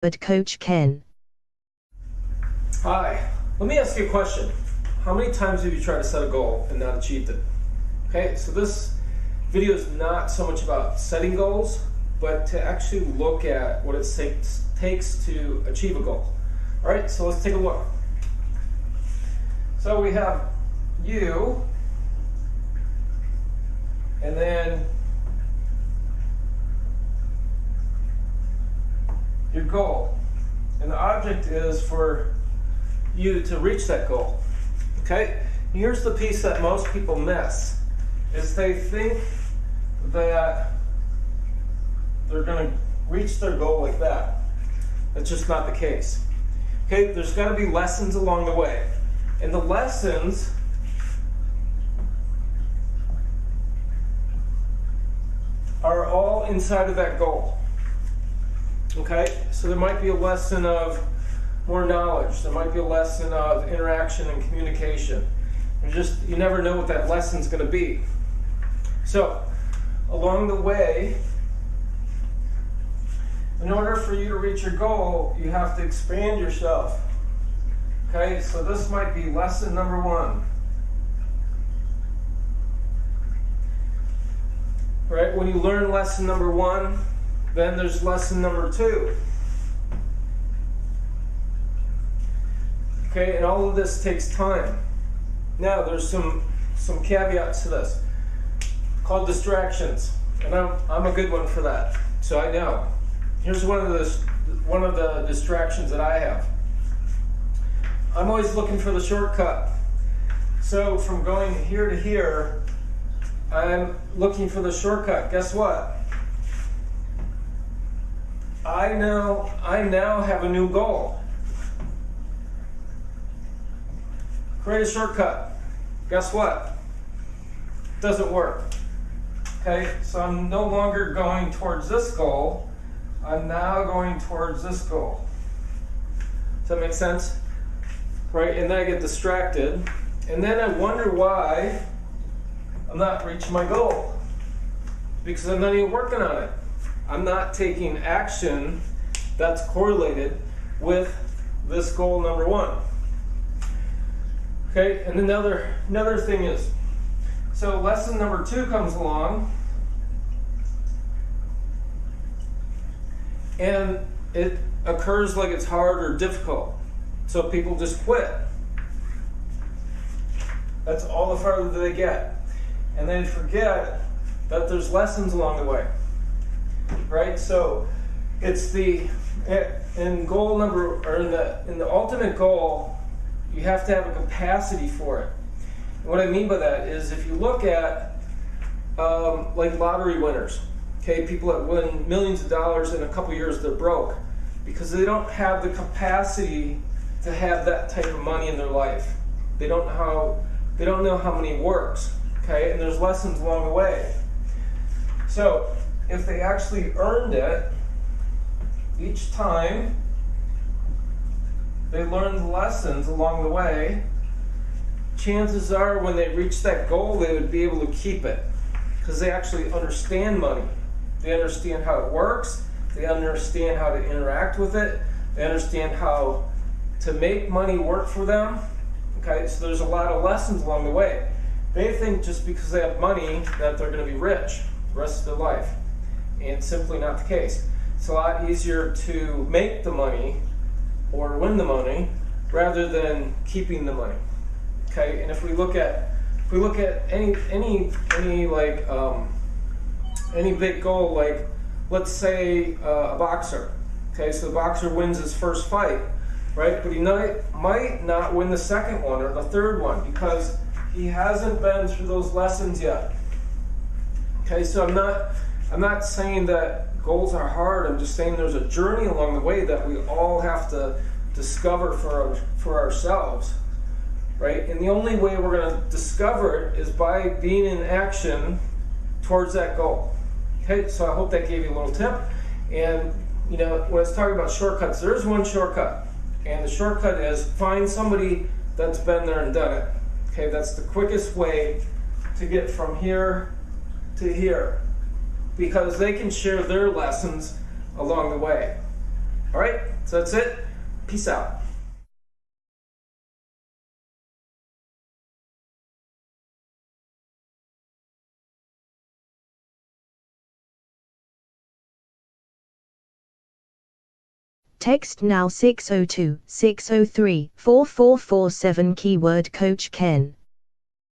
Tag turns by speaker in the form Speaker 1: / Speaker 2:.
Speaker 1: but Coach Ken.
Speaker 2: Hi, let me ask you a question. How many times have you tried to set a goal and not achieved it? Okay, so this video is not so much about setting goals, but to actually look at what it takes to achieve a goal. All right, so let's take a look. So we have you, and then your goal. And the object is for you to reach that goal. Okay? Here's the piece that most people miss, is they think that they're going to reach their goal like that. That's just not the case. Okay? There's got to be lessons along the way. And the lessons are all inside of that goal. Okay, so there might be a lesson of more knowledge. There might be a lesson of interaction and communication. You never know what that lesson's going to be. So, along the way, in order for you to reach your goal, you have to expand yourself. Okay, so this might be lesson number 1. Right, when you learn lesson number 1, then there's lesson number 2. Okay, and all of this takes time. Now, there's some caveats to this called distractions, and I'm a good one for that. So I know. Here's one of the distractions that I have. I'm always looking for the shortcut. So from going here to here, I'm looking for the shortcut. Guess what? I now have a new goal. Create a shortcut. Guess what? Doesn't work. Okay, so I'm no longer going towards this goal. I'm now going towards this goal. Does that make sense? Right, and then I get distracted, and then I wonder why I'm not reaching my goal. Because I'm not even working on it. I'm not taking action that's correlated with this goal number 1. Okay, and another thing is, so lesson number 2 comes along, and it occurs like it's hard or difficult. So people just quit. That's all the farther they get. And they forget that there's lessons along the way. Right? So it's in goal number, or in the ultimate goal, you have to have a capacity for it. And what I mean by that is, if you look at like lottery winners, okay, people that win millions of dollars in a couple years, they're broke because they don't have the capacity to have that type of money in their life. They don't know how money works. Okay, and there's lessons along the way. So if they actually earned it each time, they learned the lessons along the way, chances are when they reach that goal, they would be able to keep it because they actually understand money. They understand how it works. They understand how to interact with it. They understand how to make money work for them. Okay, so there's a lot of lessons along the way. They think just because they have money that they're going to be rich the rest of their life. And it's simply not the case. It's a lot easier to make the money or win the money rather than keeping the money. Okay, and if we look at any big goal, like let's say a boxer. Okay, so the boxer wins his first fight, right? But he might not win the second one or the third one because he hasn't been through those lessons yet. Okay, so I'm not saying that goals are hard. I'm just saying there's a journey along the way that we all have to discover for ourselves, right? And the only way we're going to discover it is by being in action towards that goal. Okay, so I hope that gave you a little tip. And when I was talking about shortcuts, there is one shortcut, and the shortcut is find somebody that's been there and done it. Okay, that's the quickest way to get from here to here, because they can share their lessons along the way. All right, so that's it. Peace out.
Speaker 1: Text now 602 603 4447 keyword Coach Ken.